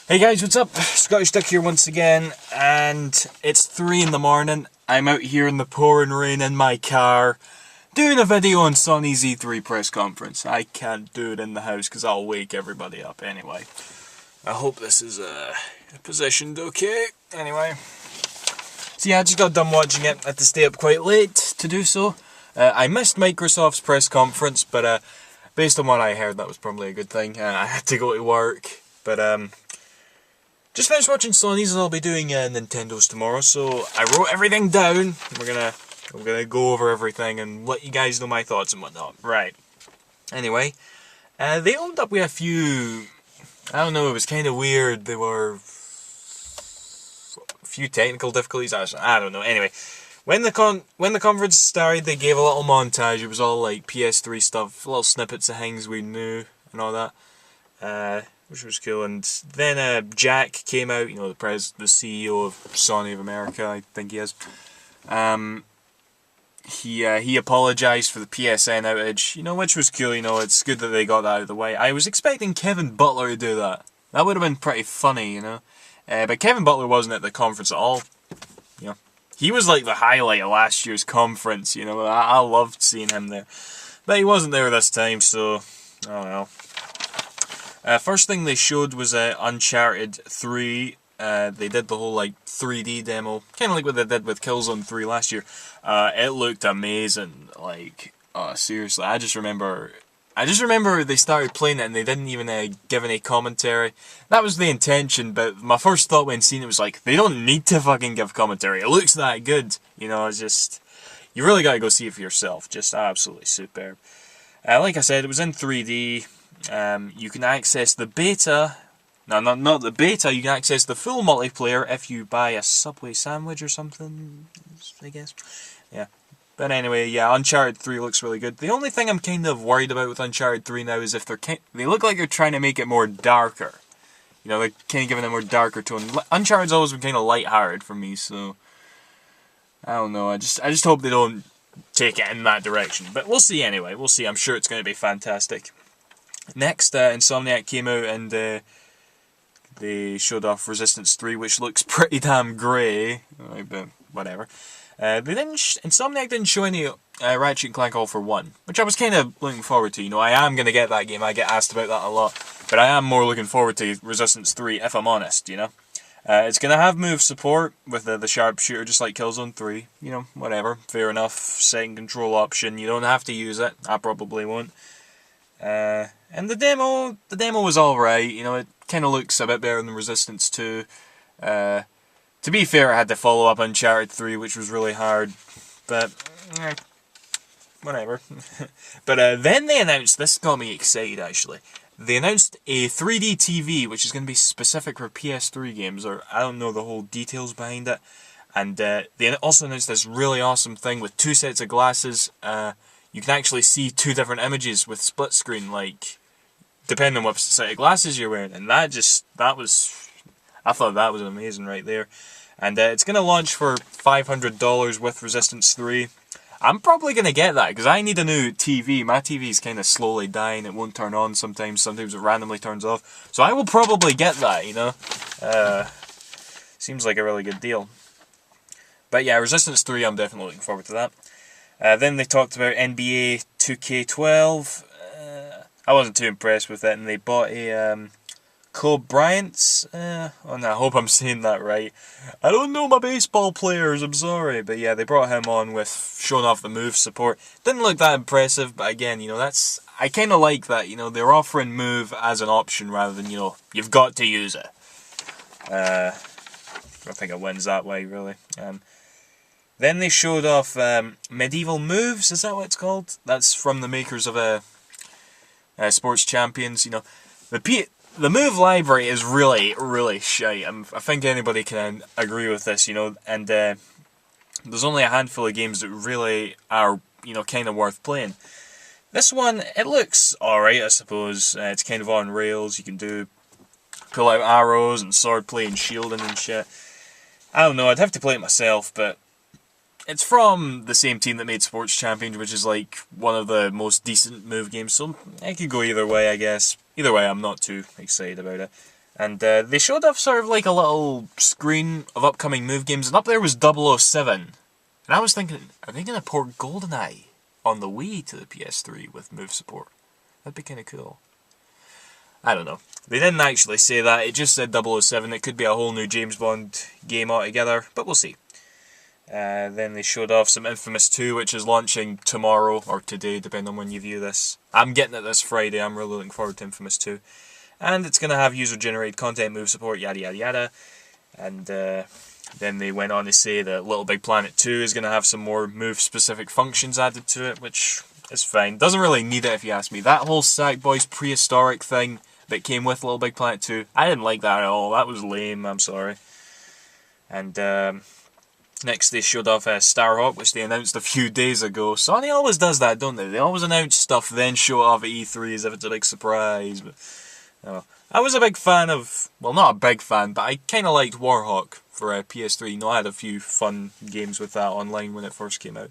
Hey guys, what's up? Scottish Duck here once again, and it's 3 in the morning. I'm out here in the pouring rain in my car, doing a video on Sony's E3 press conference. I can't do it in the house because I'll wake everybody up anyway. I hope this is positioned okay. Anyway, so yeah, I just got done watching it. I had to stay up quite late to do so. I missed Microsoft's press conference, but based on what I heard, that was probably a good thing. I had to go to work, but just finished watching Sony's and I'll be doing Nintendo's tomorrow, so I wrote everything down. We're gonna go over everything and let you guys know my thoughts and whatnot. Right. Anyway, they opened up with a few, I don't know, it was kind of weird. There were a few technical difficulties. I don't know. Anyway, when the conference started, they gave a little montage. It was all like PS3 stuff, little snippets of things we knew and all that. Which was cool, and then Jack came out, you know, the CEO of Sony of America, I think he is. He apologised for the PSN outage, you know, which was cool. You know, it's good that they got that out of the way. I was expecting Kevin Butler to do that. That would have been pretty funny, you know. But Kevin Butler wasn't at the conference at all. You know, he was like the highlight of last year's conference. You know, I loved seeing him there, but he wasn't there this time, so I don't know. First thing they showed was Uncharted 3. They did the whole like 3D demo, kind of like what they did with Killzone 3 last year. It looked amazing. Like, seriously, I just remember they started playing it and they didn't even give any commentary. That was the intention, but my first thought when seeing it was like, they don't need to fucking give commentary. It looks that good, you know. It's just, you really gotta go see it for yourself. Just absolutely superb. Like I said, it was in 3D. You can access the beta. No, not the beta. You can access the full multiplayer if you buy a Subway sandwich or something, I guess. Yeah. But anyway, yeah, Uncharted 3 looks really good. The only thing I'm kind of worried about with Uncharted 3 now is if they look like they're trying to make it more darker. You know, they're kind of giving it a more darker tone. Uncharted's always been kind of light-hearted for me, so I don't know. I just hope they don't take it in that direction. But we'll see anyway. We'll see. I'm sure it's going to be fantastic. Next, Insomniac came out and they showed off Resistance 3, which looks pretty damn grey, but whatever. Insomniac didn't show any Ratchet & Clank All for One, which I was kind of looking forward to. You know, I am going to get that game. I get asked about that a lot, but I am more looking forward to Resistance 3, if I'm honest. You know, it's going to have move support with the sharpshooter, just like Killzone 3. You know, whatever, fair enough. Second control option. You don't have to use it. I probably won't. And the demo was alright, you know, it kind of looks a bit better than Resistance 2. To be fair, I had to follow up Uncharted 3, which was really hard, but, whatever. But then they announced, this got me excited actually, they announced a 3D TV, which is going to be specific for PS3 games, or I don't know the whole details behind it, and they also announced this really awesome thing with 2 sets of glasses. You can actually see 2 different images with split screen, like, depending on what set of glasses you're wearing. And I thought that was amazing right there. And it's going to launch for $500 with Resistance 3. I'm probably going to get that, because I need a new TV. My TV is kind of slowly dying. It won't turn on sometimes it randomly turns off. So I will probably get that, you know. Seems like a really good deal. But yeah, Resistance 3, I'm definitely looking forward to that. Then they talked about NBA 2K12. I wasn't too impressed with it, and they bought a Kobe Bryant's. I hope I'm saying that right. I don't know my baseball players, I'm sorry, but yeah, they brought him on with showing off the move support. Didn't look that impressive, but again, you know, I kind of like that. You know, they're offering move as an option rather than, you know, you've got to use it. I think it wins that way, really. Then they showed off Medieval Moves, is that what it's called? That's from the makers of Sports Champions. You know, the move library is really, really shite. I think anybody can agree with this, you know, and there's only a handful of games that really are, you know, kind of worth playing. This one, it looks alright, I suppose. It's kind of on rails. You can pull out arrows and sword play and shielding and shit. I don't know, I'd have to play it myself, but it's from the same team that made Sports Champions, which is like one of the most decent move games, so I could go either way, I guess. Either way, I'm not too excited about it. And they showed off sort of like a little screen of upcoming Move games, and up there was 007. And I was thinking, are they going to port GoldenEye on the Wii to the PS3 with Move support? That'd be kind of cool. I don't know. They didn't actually say that, it just said 007. It could be a whole new James Bond game altogether, but we'll see. Then they showed off some Infamous 2, which is launching tomorrow, or today, depending on when you view this. I'm getting it this Friday, I'm really looking forward to Infamous 2. And it's going to have user-generated content, Move support, yada yada yada. And then they went on to say that Little Big Planet 2 is going to have some more Move-specific functions added to it, which is fine. Doesn't really need it if you ask me. That whole Sackboys prehistoric thing that came with Little Big Planet 2, I didn't like that at all. That was lame, I'm sorry. And next they showed off Starhawk, which they announced a few days ago. Sony always does that, don't they? They always announce stuff, then show it off at E3 as if it's a big surprise. But I was a big fan of, well, not a big fan, but I kind of liked Warhawk for PS3. You know, I had a few fun games with that online when it first came out.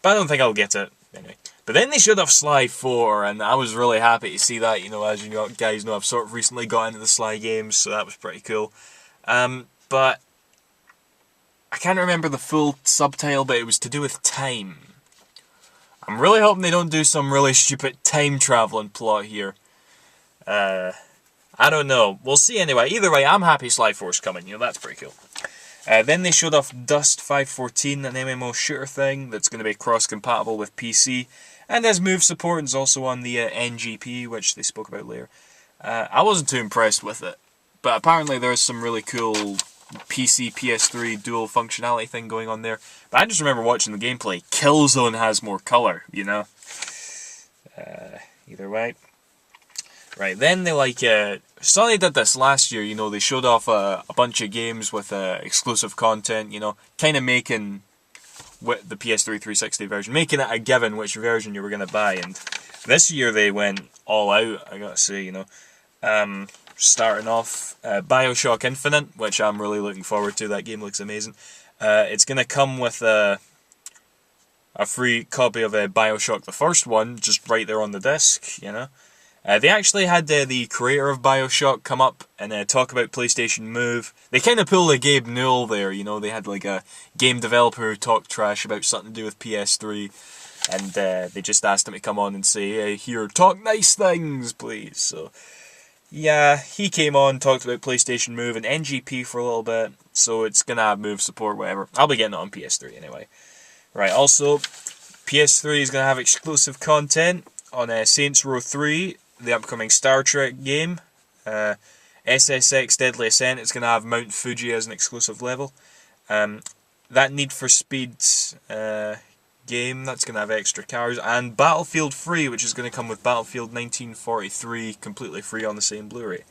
But I don't think I'll get it, anyway. But then they showed off Sly 4, and I was really happy to see that. You know, as you guys know, I've sort of recently got into the Sly games, so that was pretty cool. But I can't remember the full subtitle, but it was to do with time. I'm really hoping they don't do some really stupid time traveling plot here. I don't know. We'll see anyway. Either way, I'm happy Sly 4's coming. You know, that's pretty cool. Then they showed off Dust 514, an MMO shooter thing that's going to be cross-compatible with PC. And has Move support and is also on the NGP, which they spoke about later. I wasn't too impressed with it. But apparently there's some really cool PC, PS3 dual functionality thing going on there. But I just remember watching the gameplay. Killzone has more colour, you know. Either way. Right, then they Sony did this last year, you know, they showed off a bunch of games with exclusive content, you know, kind of making with the PS3 360 version, making it a given which version you were going to buy, and this year they went all out, I gotta say, you know. Starting off, Bioshock Infinite, which I'm really looking forward to, that game looks amazing. It's going to come with a free copy of Bioshock the first one, just right there on the disc, you know. They actually had the creator of Bioshock come up and talk about PlayStation Move. They kind of pulled a Gabe Newell there, you know, they had like a game developer who talked trash about something to do with PS3, and they just asked him to come on and say, hey, here, talk nice things, please. So, yeah, he came on, talked about PlayStation Move and NGP for a little bit, so it's gonna have Move support, whatever. I'll be getting it on PS3 anyway. Right, also, PS3 is gonna have exclusive content on Saints Row 3, the upcoming Star Trek game. SSX Deadly Ascent is going to have Mount Fuji as an exclusive level. That Need for Speed game, that's going to have extra cars. And Battlefield 3, which is going to come with Battlefield 1943 completely free on the same Blu-ray.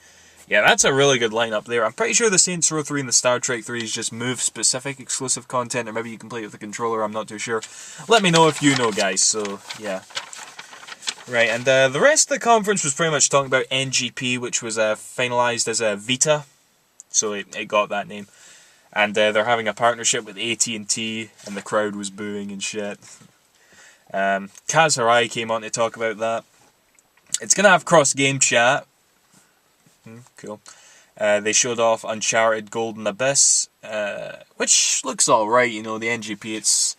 Yeah, that's a really good lineup there. I'm pretty sure the Saints Row 3 and the Star Trek 3 is just Move-specific exclusive content, or maybe you can play it with the controller, I'm not too sure. Let me know if you know, guys, so yeah. Right, and the rest of the conference was pretty much talking about NGP, which was finalised as Vita, so it got that name. And they're having a partnership with AT&T, and the crowd was booing and shit. Kaz Hirai came on to talk about that. It's going to have cross-game chat. Cool. They showed off Uncharted Golden Abyss, which looks alright, you know, the NGP,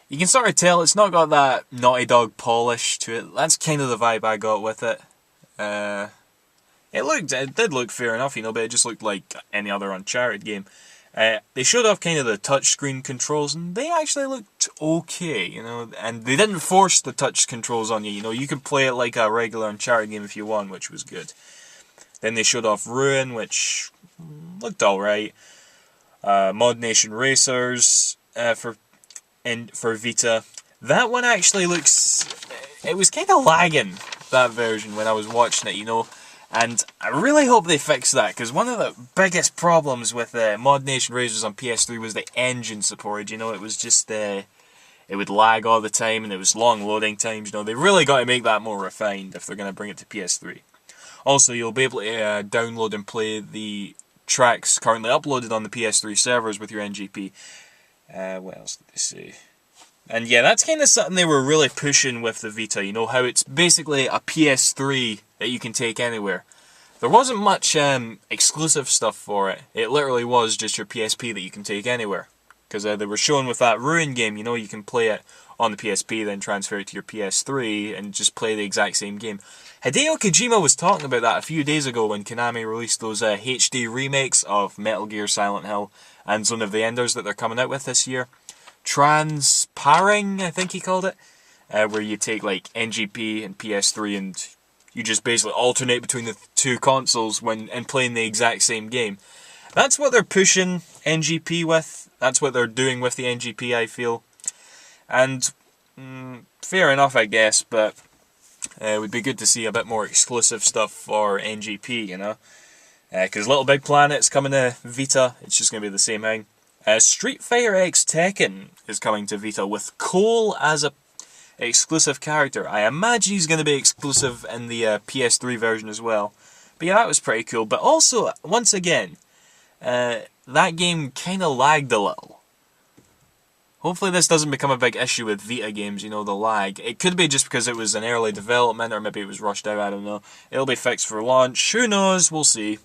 you can sort of tell it's not got that Naughty Dog polish to it. That's kind of the vibe I got with it. It did look fair enough, you know, but it just looked like any other Uncharted game. They showed off kind of the touchscreen controls, and they actually looked okay, you know, and they didn't force the touch controls on you, you know, you could play it like a regular Uncharted game if you want, which was good. Then they showed off Ruin, which looked alright. Mod Nation Racers for Vita. That one actually looks... It was kind of lagging, that version, when I was watching it, you know. And I really hope they fix that, because one of the biggest problems with Mod Nation Racers on PS3 was the engine support, you know. It was just... it would lag all the time, and it was long loading times, you know. They really got to make that more refined if they're going to bring it to PS3. Also, you'll be able to download and play the tracks currently uploaded on the PS3 servers with your NGP. What else did they say? And yeah, that's kind of something they were really pushing with the Vita, you know, how it's basically a PS3 that you can take anywhere. There wasn't much exclusive stuff for it. It literally was just your PSP that you can take anywhere. Because they were showing with that Ruin game, you know, you can play it on the PSP, then transfer it to your PS3, and just play the exact same game. Hideo Kojima was talking about that a few days ago when Konami released those HD remakes of Metal Gear, Silent Hill, and Zone of the Enders that they're coming out with this year. Transparring, I think he called it, where you take like NGP and PS3 and you just basically alternate between the two consoles and playing the exact same game. That's what they're pushing NGP with. That's what they're doing with the NGP, I feel. And fair enough, I guess, but it would be good to see a bit more exclusive stuff for NGP, you know? Because Little Big Planet's coming to Vita. It's just going to be the same thing. Street Fighter X Tekken is coming to Vita with Cole as a exclusive character. I imagine he's going to be exclusive in the PS3 version as well. But yeah, that was pretty cool. But also, once again, that game kind of lagged a little. Hopefully this doesn't become a big issue with Vita games, you know, the lag. It could be just because it was in early development, or maybe it was rushed out, I don't know. It'll be fixed for launch, who knows, we'll see.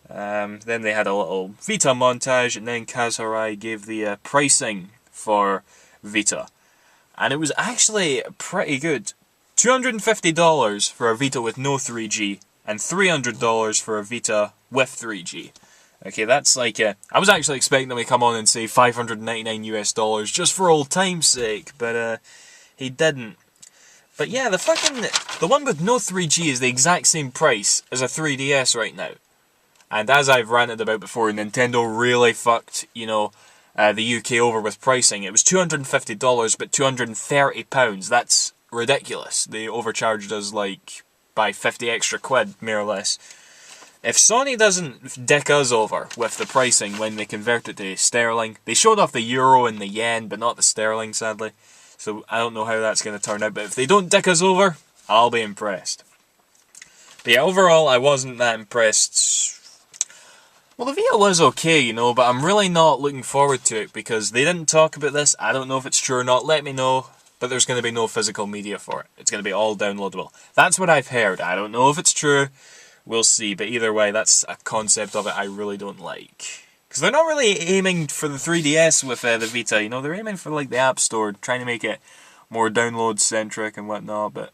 Then they had a little Vita montage, and then Kaz Hirai gave the pricing for Vita. And it was actually pretty good. $250 for a Vita with no 3G, and $300 for a Vita with 3G. Okay, that's like, I was actually expecting them to come on and say $599 US just for old time's sake, but he didn't. But yeah, the one with no 3G is the exact same price as a 3DS right now. And as I've ranted about before, Nintendo really fucked, you know, the UK over with pricing. It was $250, but £230. That's ridiculous. They overcharged us like by 50 extra quid, more or less. If Sony doesn't dick us over with the pricing when they convert it to sterling, they showed off the euro and the yen, but not the sterling, sadly. So I don't know how that's going to turn out, but if they don't dick us over, I'll be impressed. But yeah, overall, I wasn't that impressed. Well, the Vita was okay, you know, but I'm really not looking forward to it because they didn't talk about this. I don't know if it's true or not. Let me know. But there's going to be no physical media for it. It's going to be all downloadable. That's what I've heard. I don't know if it's true. We'll see. But either way, that's a concept of it I really don't like. Because they're not really aiming for the 3DS with the Vita. You know, they're aiming for like the App Store, trying to make it more download-centric and whatnot. But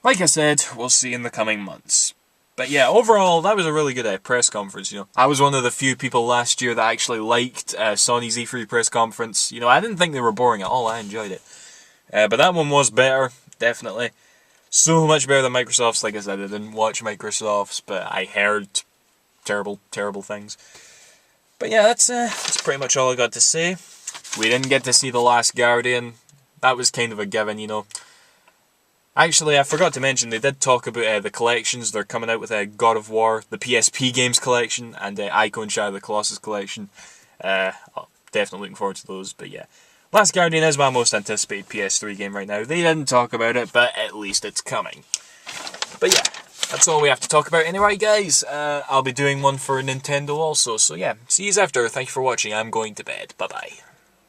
like I said, we'll see in the coming months. But yeah, overall, that was a really good press conference, you know. I was one of the few people last year that actually liked Sony's E3 press conference. You know, I didn't think they were boring at all, I enjoyed it. But that one was better, definitely. So much better than Microsoft's. Like I said, I didn't watch Microsoft's, but I heard terrible, terrible things. But yeah, that's pretty much all I got to say. We didn't get to see The Last Guardian. That was kind of a given, you know. Actually, I forgot to mention, they did talk about the collections. They're coming out with God of War, the PSP games collection, and Ico and Shadow of the Colossus collection. Definitely looking forward to those, but yeah. Last Guardian is my most anticipated PS3 game right now. They didn't talk about it, but at least it's coming. But yeah, that's all we have to talk about anyway, guys. I'll be doing one for Nintendo also, so yeah. See you after. Thank you for watching. I'm going to bed. Bye-bye.